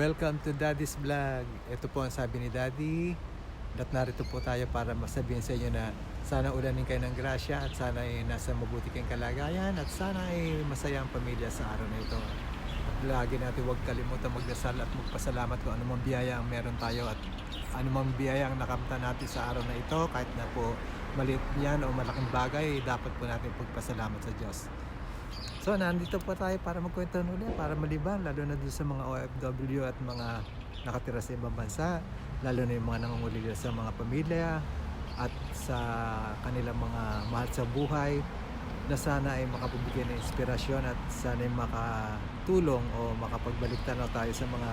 Welcome to Daddy's Vlog. Ito po ang sabi ni Daddy. At narito po tayo para masabihin sa inyo na sana ulanin kayo ng grasya at sana ay nasa mabuti kayong kalagayan at sana ay masaya ang pamilya sa araw na ito. At lagi natin huwag kalimutan magdasal at magpasalamat kung anumang biyaya ang meron tayo at anumang biyaya ang nakamtan natin sa araw na ito, kahit na po maliit yan o malaking bagay, dapat po natin pagpasalamat sa Diyos. So nandito po tayo para magkwento ulit, para maliban, lalo na doon sa mga OFW at mga nakatira sa ibang bansa, lalo na yung mga nangungulila sa mga pamilya at sa kanilang mga mahal sa buhay, na sana ay makapagbigay ng inspirasyon at sana ay makatulong o makapagbalik tanaw tayo sa mga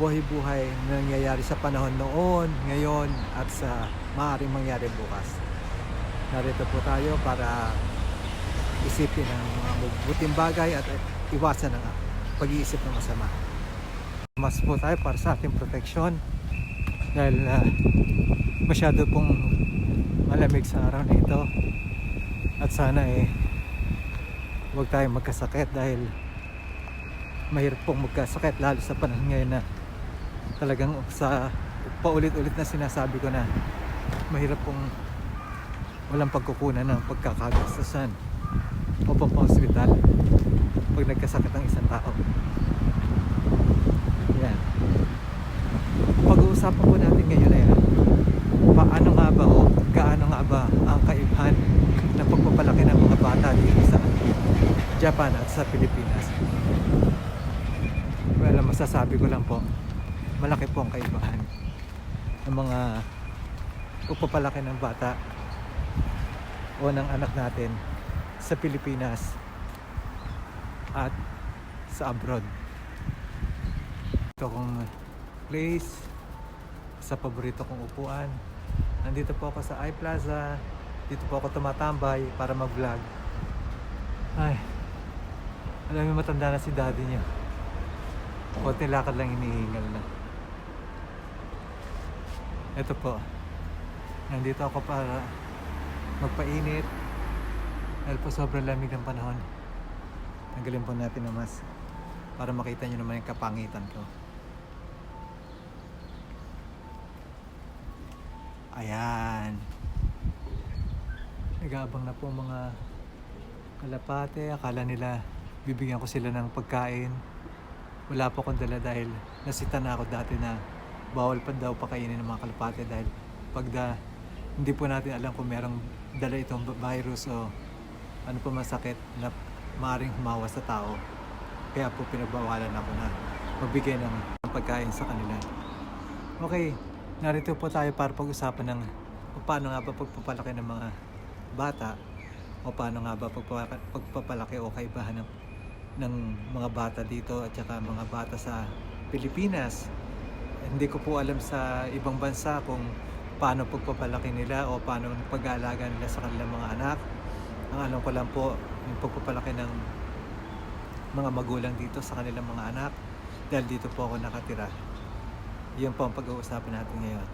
buhay-buhay na nangyayari sa panahon noon, ngayon at sa maaaring mangyari bukas. Narito po tayo para isipin ang mga mabuting bagay at iwasan ang pag-iisip ng masama. Mas po tayo para sa ating proteksyon dahil masyado pong malamig sa araw na ito at sana huwag tayong magkasakit dahil mahirap pong magkasakit lalo sa panahon ngayon na talagang sa paulit-ulit na sinasabi ko na mahirap pong walang pagkukunan ng pagkakagastusan o pampa-hospital pag nagkasakit ang isang tao. Yan. Pag-uusapan po natin ngayon ay paano nga ba o gaano nga ba ang kaibahan ng pagpapalaki ng mga bata dito sa Japan at sa Pilipinas. Well, masasabi ko lang po, malaki po ang kaibahan ng mga pagpapalaki ng bata o ng anak natin sa Pilipinas at sa abroad. Ito kong place sa paborito kong upuan. Nandito po ako sa iPlaza. Dito po ako tumatambay para mag-vlog. Ay, alam mo, matanda na si daddy niya. Konti lakad lang, hinihingal na. Ito po, nandito ako para magpainit dahil po sobrang lamig ng panahon. Tanggalin po natin ang mask para makita nyo naman yung kapangitan ko. Ayan, nag-aabang na po mga kalapate. Akala nila bibigyan ko sila ng pagkain. Wala po akong dala dahil nasita na ako dati na bawal pa daw pakainin ng mga kalapate dahil hindi po natin alam kung merong dala itong virus o ano po masakit na maaaring humawa sa tao. Kaya po pinagbawalan ako na magbigay ng pagkain sa kanila. Okay, narito po tayo para pag-usapan ng paano nga ba pagpapalaki ng mga bata o paano nga ba pagpapalaki o kaibahan ng mga bata dito at saka mga bata sa Pilipinas. Hindi ko po alam sa ibang bansa kung paano pagpapalaki nila o paano pag-aalaga nila sa kanilang mga anak. Ang alam ko lang po, yung pagpapalaki ng mga magulang dito sa kanilang mga anak dahil dito po ako nakatira. Yun po ang pag-uusapan natin ngayon.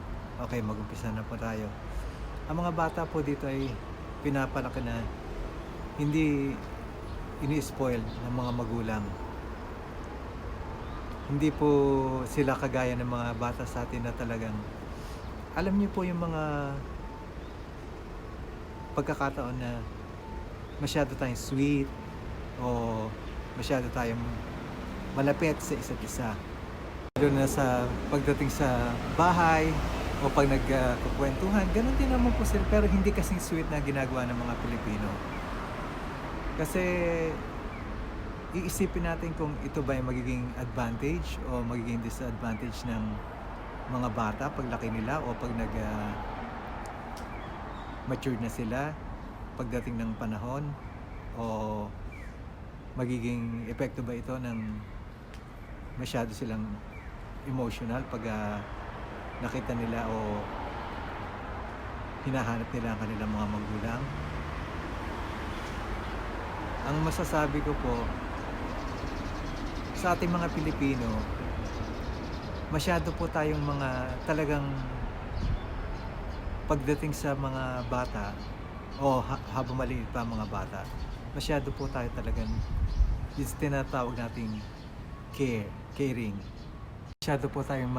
Okay, mag-umpisa na po tayo. Ang mga bata po dito ay pinapalaki na hindi ini-spoil ng mga magulang. Hindi po sila kagaya ng mga bata sa atin na talagang alam niyo po yung mga pagkakataon na masyado tayong sweet o masyado tayong malapit sa isa't isa. Lalo na sa pagdating sa bahay o pag nagkukwentuhan, ganun din naman po sila, pero hindi kasing sweet na ginagawa ng mga Pilipino. Kasi iisipin natin kung ito ba yung magiging advantage o magiging disadvantage ng mga bata paglaki nila o pag matured na sila pagdating ng panahon, o magiging epekto ba ito ng masyado silang emotional pag nakita nila o hinahanap nila ang kanilang mga magulang. Ang masasabi ko po sa ating mga Pilipino, masyado po tayong mga talagang pagdating sa mga bata o habang maliit pa mga bata, masyado po tayo talagang yung tinatawag nating caring. masyado po tayong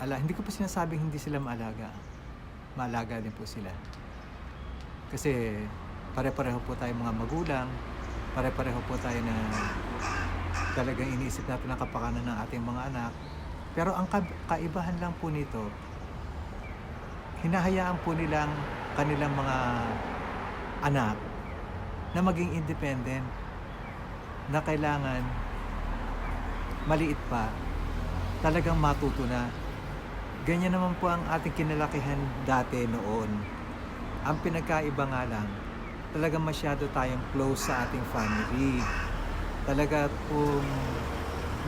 hindi ko po sinasabing hindi sila maalaga. Maalaga din po sila. Kasi pare-pareho po tayong mga magulang, pare-pareho po tayo na talagang iniisip natin ang kapakanan ng ating mga anak. Pero ang kaibahan lang po nito, hinahayaan po nilang kanilang mga anak na maging independent, na kailangan maliit pa, talagang matuto na. Ganyan naman po ang ating kinalakihan dati noon. Ang pinagkaiba nga lang, talagang masyado tayong close sa ating family. Talaga pong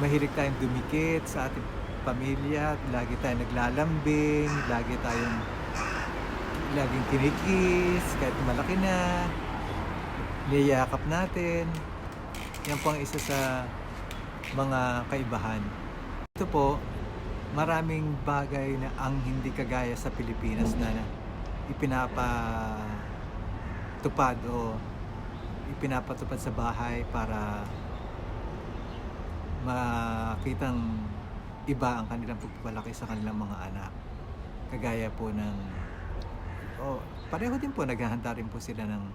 mahilig tayong dumikit sa ating pamilya, lagi tayong naglalambing, laging kinikis, kahit malaki na, niyayakap natin. Yan po ang isa sa mga kaibahan. Ito po, maraming bagay na ang hindi kagaya sa Pilipinas na ipinapatupad sa bahay para makitang iba ang kanilang pagpapalaki sa kanilang mga anak. Kagaya po ng pareho din po, naghahanda rin po sila ng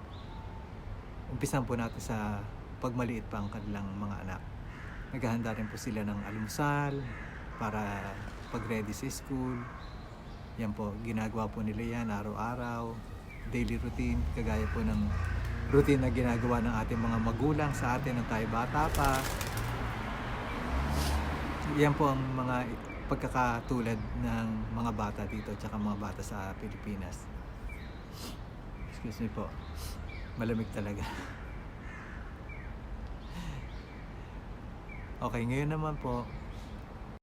umpisan po natin sa pagmaliit pa ang kanilang mga anak. Naghahanda rin po sila ng almusal para pag-ready sa school. Yan po, ginagawa po nila yan araw-araw, daily routine, kagaya po ng routine na ginagawa ng ating mga magulang sa atin nung tayo bata pa. Yan po ang mga pagkakatulad ng mga bata dito at mga bata sa Pilipinas. Excuse me po, malamig talaga. Okay, ngayon naman po,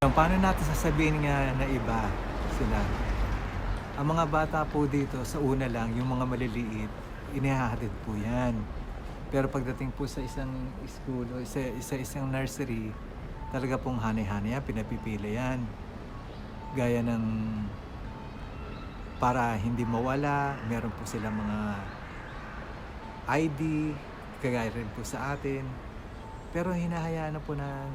paano natin sasabihin nga na iba sila? Ang mga bata po dito, sa una lang, yung mga maliliit, inihahatid po yan. Pero pagdating po sa isang school o isang nursery, talaga pong hanay-hanay yan, pinapipila yan. Gaya ng para hindi mawala, meron po sila mga ID, kagaya rin po sa atin. Pero hinahayaan na po ng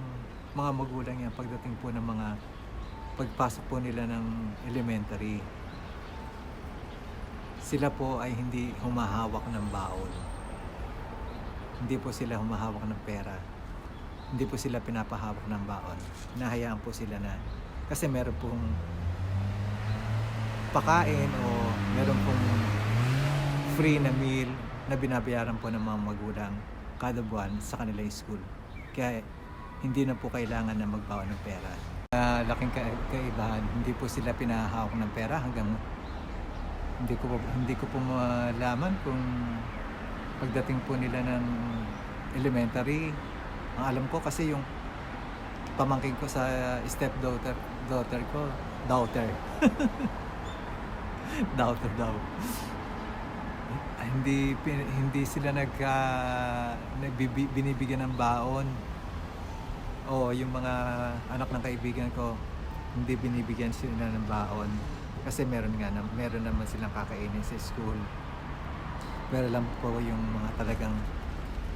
mga magulang yan pagdating po ng mga pagpasok po nila ng elementary. Sila po ay hindi humahawak ng baon. Hindi po sila humahawak ng pera. Hindi po sila pinapahawak ng baon. Hinahayaan po sila na kasi meron pong pakain o meron pong free na meal na binabayaran po ng mga magulang kada buwan sa kanilang school. Kaya hindi na po kailangan na magbaon ng pera. Laking kaibahan, hindi po sila pinahawak ng pera hanggang hindi ko po malaman kung pagdating po nila ng elementary. Ang alam ko kasi yung pamangkin ko sa daughter ko, daughter daw. Hindi sila binibigyan ng baon. O yung mga anak ng kaibigan ko, hindi binibigyan sila ng baon kasi meron naman silang kakainin sa school. Pero lang po yung mga talagang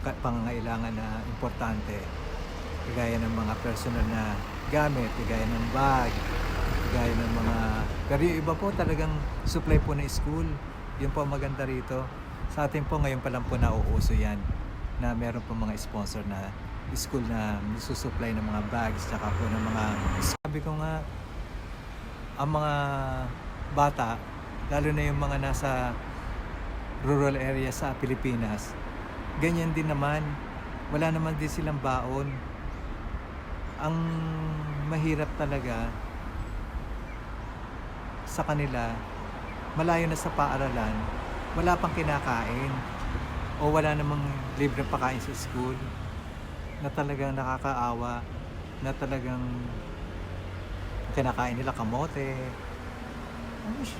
pangangailangan na importante, kagaya ng mga personal na gamit, kagaya ng bag, kagaya ng mga... Pero yung iba po talagang supply po na school. Yun po maganda rito. Sa atin po ngayon pa lang po nauuso yan, na meron po mga sponsor na school na susupply ng mga bags, tsaka po ng mga... Sabi ko nga, ang mga bata, lalo na yung mga nasa rural area sa Pilipinas, ganyan din naman. Wala naman din silang baon. Ang mahirap talaga sa kanila, malayo na sa paaralan, wala pang kinakain o wala namang libreng pakain sa school, na talagang nakakaawa, na talagang kinakain nila kamote.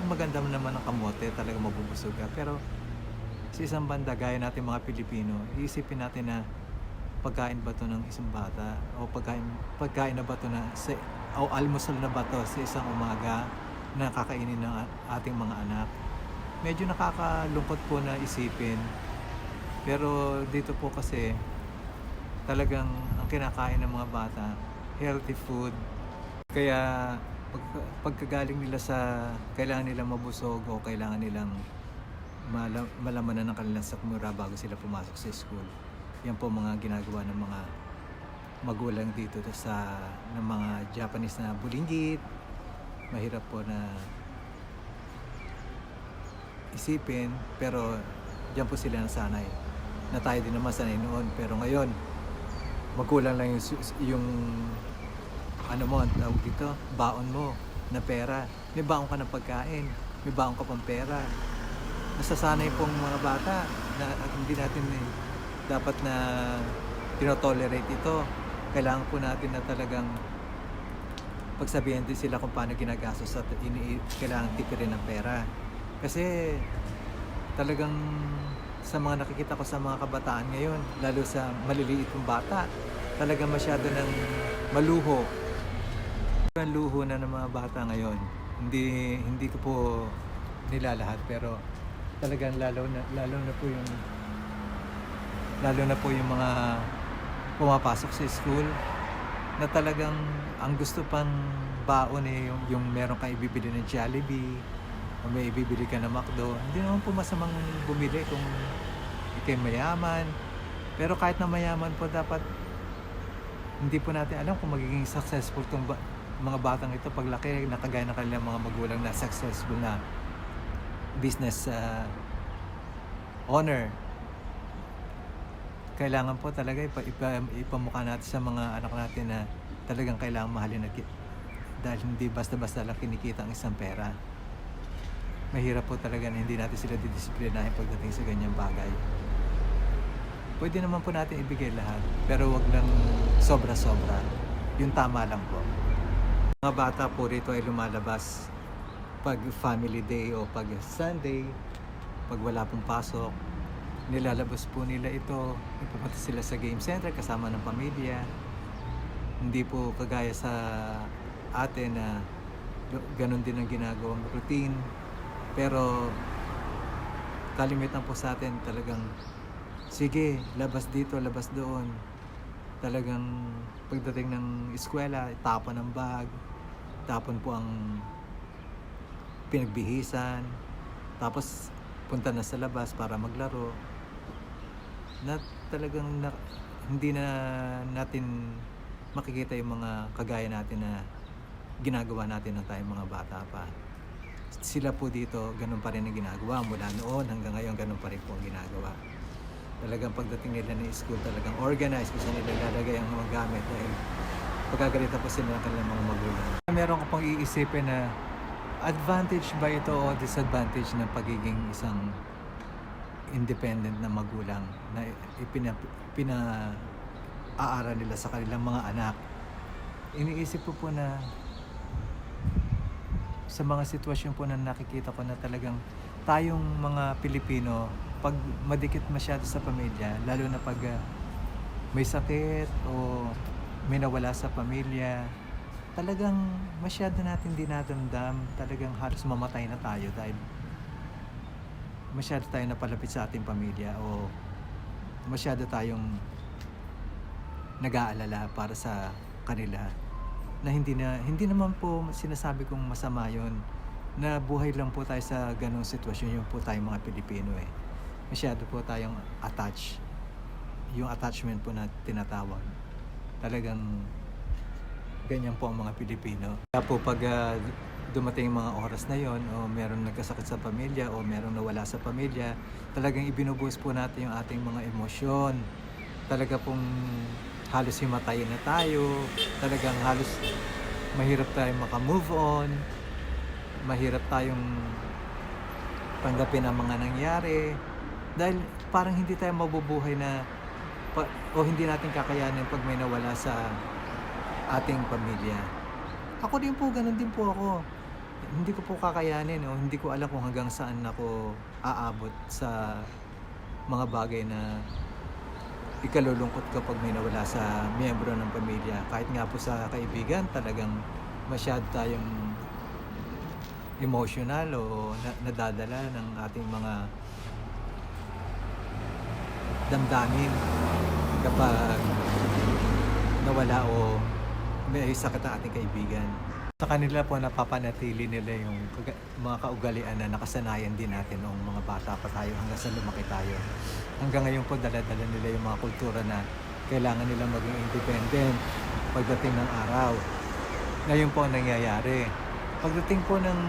Maganda naman ang kamote, talagang mabubusog ka. Pero sa isang banda, gaya natin mga Pilipino, iisipin natin na pagkain ba to ng isang bata o pagkain na ba to o almusal na ba to sa isang umaga na kakainin ng ating mga anak. Medyo nakakalungkot po na isipin, pero dito po kasi talagang ang kinakain ng mga bata, healthy food, Kaya pagkagaling nila sa kailangan nilang mabusog o kailangan nilang malamanan ng kanilang sakmura bago sila pumasok sa school. Yan po mga ginagawa ng mga magulang dito ng mga Japanese na bulinggit. Mahirap po na isipin, pero diyan po sila nasanay. Na tayo din naman sanay noon, pero ngayon magkulang lang yung ano mo, ang tawag dito, baon mo na pera. May baon ka ng pagkain, may baon ka pang pera. Nasasanay pong mga bata na hindi natin dapat na tinotolerate ito. Kailangan po natin na talagang pagsabihan din sila kung paano ginagastos at kailangan tipirin ng pera. Kasi talagang sa mga nakikita ko sa mga kabataan ngayon, lalo sa maliliit kong bata, talagang masyado ng maluho. Ang luho na ng mga bata ngayon, hindi ko po nilalahat, pero talagang lalo na po yung mga pumapasok sa school na talagang ang gusto pang baon yung meron kang ibibili ng Jollibee o may ibibili ka ng McDo. Hindi naman po masamang bumili kung ikay mayaman, pero kahit na mayaman po, dapat hindi po natin alam kung magiging successful tong mga batang ito paglaki na kagaya ng kanilang mga magulang na successful na business owner. Kailangan po talaga ipamukha natin sa mga anak natin na talagang kailangan mahalin dahil hindi basta-basta lang kinikita ang isang pera. Mahirap po talaga na hindi natin sila didisiplinahin pagdating sa ganyang bagay. Pwede naman po natin ibigay lahat, pero wag lang sobra-sobra. Yung tama lang po. Mga bata po rito ay lumalabas pag family day o pag Sunday, pag wala pong pasok. Nilalabas po nila ito, ipupunta sila sa game center kasama ng pamilya. Hindi po kagaya sa atin na ganun din ang ginagawang routine. Pero kalimitan po sa atin talagang, sige, labas dito, labas doon. Talagang pagdating ng eskwela, tapon ng bag, tapon po ang pinagbihisan, tapos punta na sa labas para maglaro. Na talagang hindi na natin makikita yung mga kagaya natin na ginagawa natin nang tayong mga bata pa. Sila po dito, ganun pa rin ang ginagawa. Mula noon hanggang ngayon, ganun pa rin po ang ginagawa. Talagang pagdating nila ng school, talagang organized kung saan nila ilalagay ang mga gamit dahil pagkagalitan po sila ng kanilang mga magulang. Meron ko pang iisipin na advantage ba ito o disadvantage ng pagiging isang independent na magulang na aaral nila sa kanilang mga anak. Iniisip ko po na sa mga sitwasyon po na nakikita ko na talagang tayong mga Pilipino, pag madikit masyado sa pamilya, lalo na pag may sakit o may nawala sa pamilya, talagang masyado natin dinadamdam, talagang halos mamatay na tayo dahil masyado tayo napalapit sa ating pamilya o masyado tayong nag-aalala para sa kanila, na hindi naman po sinasabi kong masama yon, na buhay lang po tayo sa ganong sitwasyon, yung po tayong mga Pilipino masyado po tayong attached, yung attachment po na tinatawag, talagang ganyan po ang mga Pilipino. Kaya po pag dumating yung mga oras na yon o meron nagkasakit sa pamilya o meron nawala sa pamilya, talagang ibinubuhos po natin yung ating mga emosyon. Talaga pong halos himatayin na tayo, talagang halos mahirap tayong makamove on, mahirap tayong tanggapin ang mga nangyari dahil parang hindi tayo mabubuhay o hindi natin kakayanin pag may nawala sa ating pamilya. Ako din po, ganun din po ako. Hindi ko po kakayanin o hindi ko alam kung hanggang saan ako aabot sa mga bagay na ikalulungkot kapag may nawala sa miyembro ng pamilya. Kahit nga po sa kaibigan, talagang masyado tayong emotional o nadadala ng ating mga damdamin kapag nawala o may sakit ang ating kaibigan. Sa kanila po napapanatili nila yung mga kaugalian na nakasanayan din natin noong mga bata pa tayo hanggang sa lumaki tayo. Hanggang ngayon po dala-dala nila yung mga kultura na kailangan nilang maging independent pagdating ng araw. Ngayon po ang nangyayari. Pagdating po ng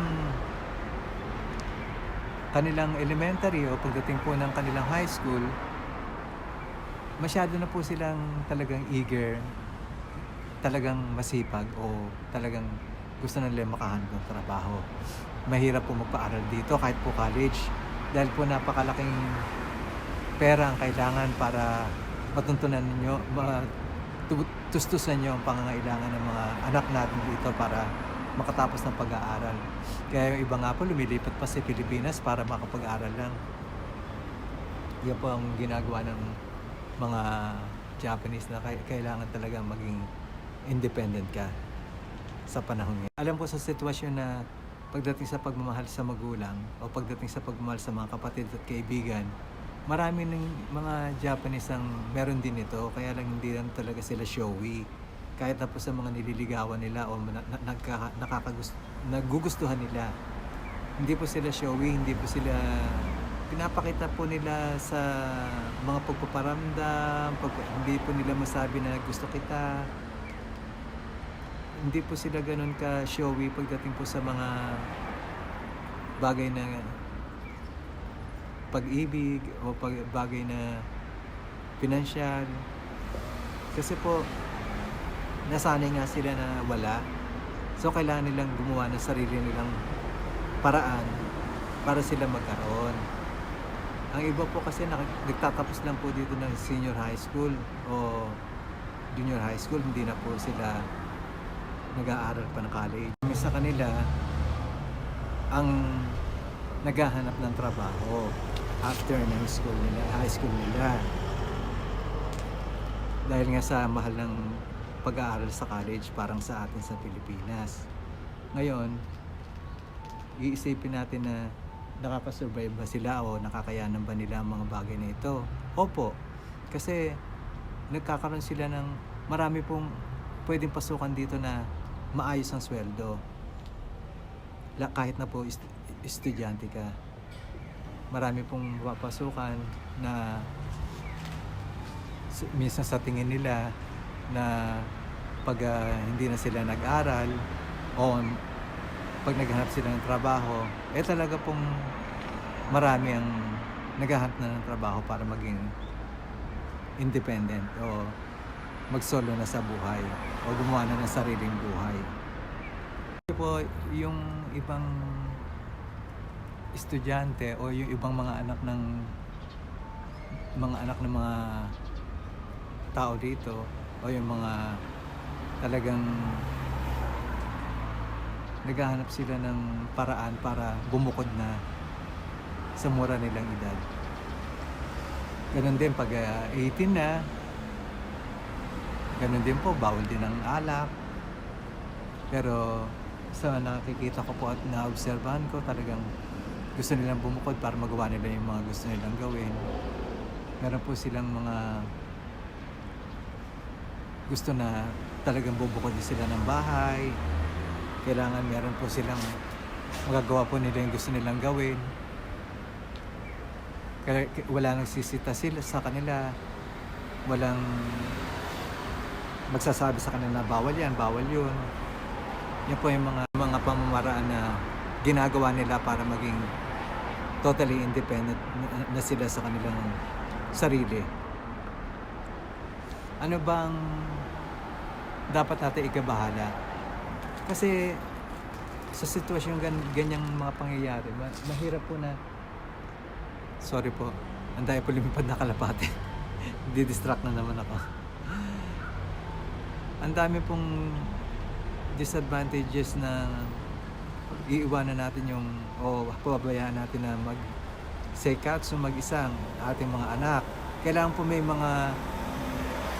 kanilang elementary o pagdating po ng kanilang high school, masyado na po silang talagang eager, talagang masipag o talagang gusto na nila makahanap ng trabaho. Mahirap po magpaaral dito kahit po college dahil po napakalaking pera ang kailangan para matuntunan ninyo, tustusan nyo ang pangangailangan ng mga anak natin dito para makatapos ng pag-aaral. Kaya yung iba nga po lumilipat pa sa Pilipinas para makapag-aral lang. Yan po ang ginagawa ng mga Japanese na kailangan talaga maging independent ka sa panahon ngayon. Alam ko sa sitwasyon na pagdating sa pagmamahal sa magulang o pagdating sa pagmamahal sa mga kapatid at kaibigan, marami ng mga Japanese ang meron din ito, kaya lang hindi lang talaga sila showy. Kahit na po sa mga nililigawan nila o nagugustuhan nila, hindi po sila showy, hindi po sila pinapakita po nila sa mga pagpaparamdam, hindi po nila masabi na gusto kita. Hindi po sila ganun ka showy pagdating po sa mga bagay na pag-ibig o bagay na pinansyal. Kasi po nasanay nga sila na wala. So kailangan nilang gumawa ng sarili nilang paraan para sila magkaroon. Ang iba po kasi nagtatapos lang po dito ng senior high school o junior high school, hindi na po sila nag-aaral pa ng college. Sa kanila ang naghahanap ng trabaho after ng high school nila. Dahil nga sa mahal ng pag-aaral sa college parang sa atin sa Pilipinas. Ngayon, iisipin natin na nakakasurvive ba sila o nakakayanan ba nila ang mga bagay na ito? Opo, kasi nagkakaroon sila ng marami pong pwedeng pasukan dito na maayos ang sweldo. Kahit na po estudyante ka. Marami pong papasukan na minsan sa tingin nila na pag hindi na sila nag-aral o pag naghanap sila ng trabaho, talaga pong marami ang naghahanap na ng trabaho para maging independent o mag-solo na sa buhay o gumawa na ng sariling buhay. Kasi po yung ibang estudyante o yung ibang mga anak ng mga tao dito o yung mga talagang naghahanap sila ng paraan para bumukod na sa mura nilang edad. Ganun din pag 18 na, ganun din po, bawal din ang alak. Pero sa nakikita ko po at naobserbahan ko, talagang gusto nilang bumukod para magawa nila yung mga gusto nilang gawin. Meron po silang mga gusto na talagang bubukod din sila ng bahay. Kailangan meron po silang magagawa po nila yung gusto nilang gawin. Kaya wala nang sisita sila sa kanila. Walang magsasabi sa kanila na bawal yan, bawal yun. Yan po yung mga pamamaraan na ginagawa nila para maging totally independent na sila sa kanilang sarili. Ano bang dapat natin ikabahala? Kasi sa sitwasyon ganyang mga pangyayari, mahirap po na, sorry po, ang dahil po lumipad na kalapate. Di-distract na naman ako. Ang dami pong disadvantages na iiwanan natin yung o pababayaan natin na mag-seikatsu mag-isang ating mga anak. Kailangan po may mga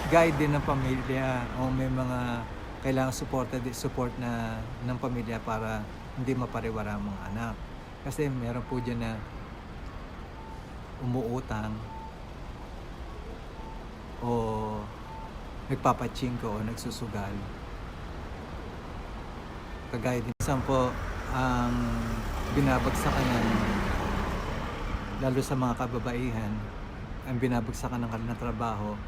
guide din ng pamilya o may mga kailangan support na ng pamilya para hindi mapariwara ang mga anak. Kasi meron po dyan na umuutang o nagpapachingko o nagsusugal. Kagaya din saan po ang binabagsakan ng, lalo sa mga kababaihan, ang binabagsakan ng kanilang trabaho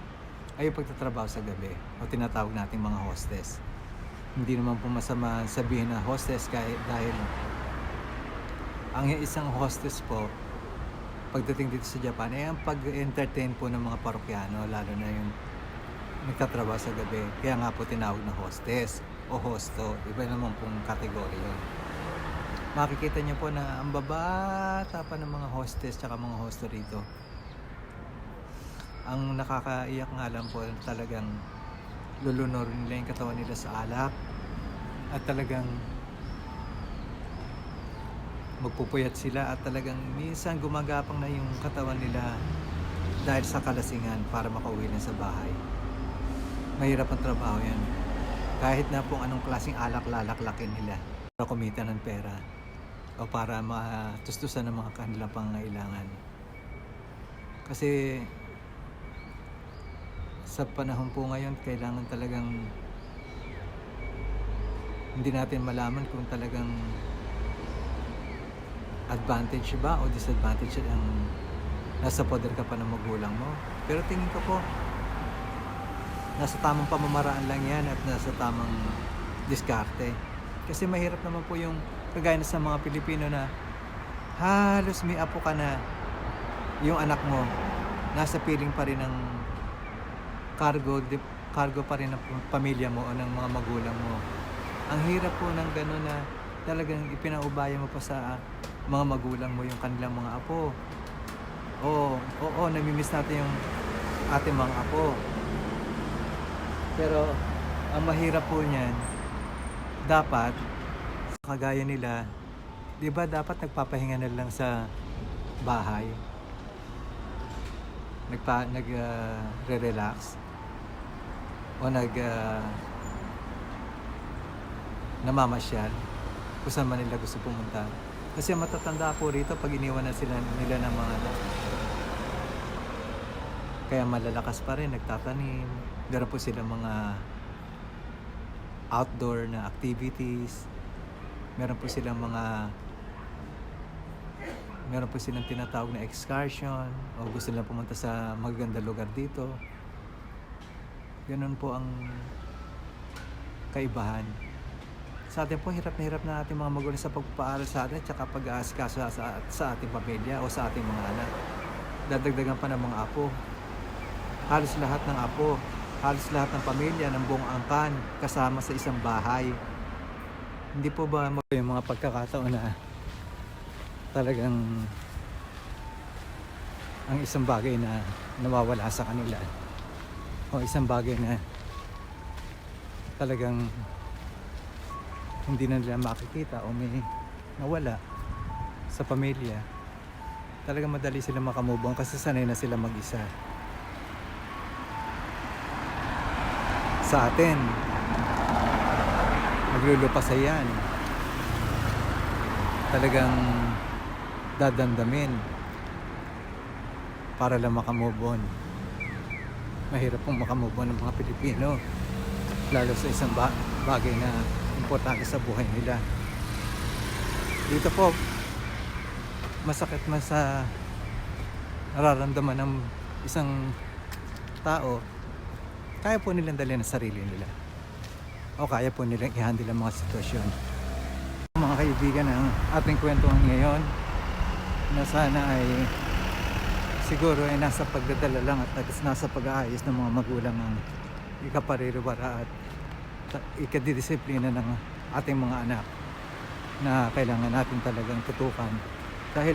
ay yung pagtatrabaho sa gabi o tinatawag nating mga hostess. Hindi naman po masama sabihin na hostess dahil ang isang hostess po pagdating dito sa Japan ay ang pag-entertain po ng mga parokyano, lalo na yung nagtatrabaho sa gabi. Kaya nga po tinawag na hostess o hosto. Iba naman pong kategorya yun. Makikita niyo po na ang babata pa ng mga hostess tsaka mga hosto rito. Ang nakakaiyak nga lang po talagang lulunurin nila yung katawan nila sa alak at talagang magpupuyat sila at talagang minsan gumagapang na yung katawan nila dahil sa kalasingan para makauwi na sa bahay. Mahirap ang trabaho yan. Kahit na pong anong klaseng alak lalaklakin nila para kumita ng pera o para matustusan ng mga kanilang pangangailangan. Kasi sa panahon po ngayon, kailangan talagang hindi natin malaman kung talagang advantage ba o disadvantage ang nasa poder ka pa ng magulang mo. Pero tingin ko po, nasa tamang pamamaraan lang yan at nasa tamang diskarte. Kasi mahirap naman po yung kagaya sa mga Pilipino na halos may apo ka na, yung anak mo nasa piling pa rin ng cargo pa rin ng pamilya mo o ng mga magulang mo. Ang hirap po ng gano'n na talagang ipinaubaya mo pa sa mga magulang mo yung kanilang mga apo. Oo, namimiss natin yung ating mga apo. Pero ang mahirap po niyan, dapat kagaya nila, 'di ba dapat nagpapahinga na lang sa bahay. Nagre-relax o namamasyal kung saan man nila gusto pumunta. Kasi matatanda po rito pag iniwan na nila ng mga anak. Kaya malalakas pa rin, nagtatanim. Meron po silang mga outdoor na activities. Meron po silang tinatawag na excursion o gusto nilang pumunta sa magagandang lugar dito. Ganun po ang kaibahan. Sa atin po, hirap na ating mga magulang sa pagpapaaral sa atin at pag-aasikaso sa ating pamilya o sa ating mga anak. Dadagdagan pa ng mga apo. Halos lahat ng apo, halos lahat ng pamilya ng buong angkan kasama sa isang bahay. Hindi po ba yung mga pagkakataon na talagang ang isang bagay na nawawala sa kanila o isang bagay na talagang hindi na nila makikita o may nawala sa pamilya, talagang madali sila makamove on kasi sanay na sila mag-isa. Sa atin, maglulupas yan, talagang dadamdamin para lang makamove on. Mahirap pong makamove on ng mga Pilipino, lalo sa isang bagay na importante sa buhay nila. Dito po, masakit man sa nararamdaman ng isang tao, kaya po nilang dalhin ang sarili nila o kaya po nilang i-handle ang mga sitwasyon. Mga kaibigan, ang ating kwentuhan ngayon na sana ay siguro ay nasa pagdadala lang at nasa pag-aayos ng mga magulang ang ikapaririwara at ikadidisiplina ng ating mga anak na kailangan natin talagang tutukan dahil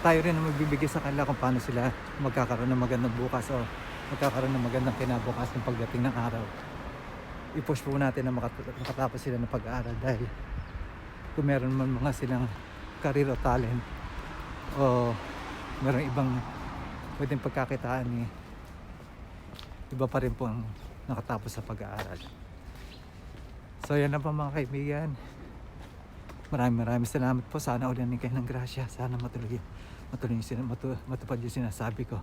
tayo rin ang magbibigay sa kanila kung paano sila magkakaroon ng magandang bukas o magkakaroon ng magandang kinabukasan pagdating ng araw. I-push po natin na makatapos sila ng pag-aaral dahil kung meron man mga silang career o talent o meron ibang pwedeng pagkakitaan iba pa rin po ang nakatapos sa pag-aaral. So yan lang po mga kaibigan. Maraming salamat po. Sana ulanin kayo ng grasya. Sana matupad yung sinasabi ko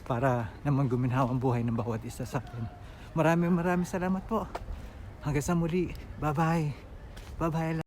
para naman guminhawa ang buhay ng bawat isa sa atin. Maraming salamat po. Hanggang sa muli. Bye bye. Bye-bye.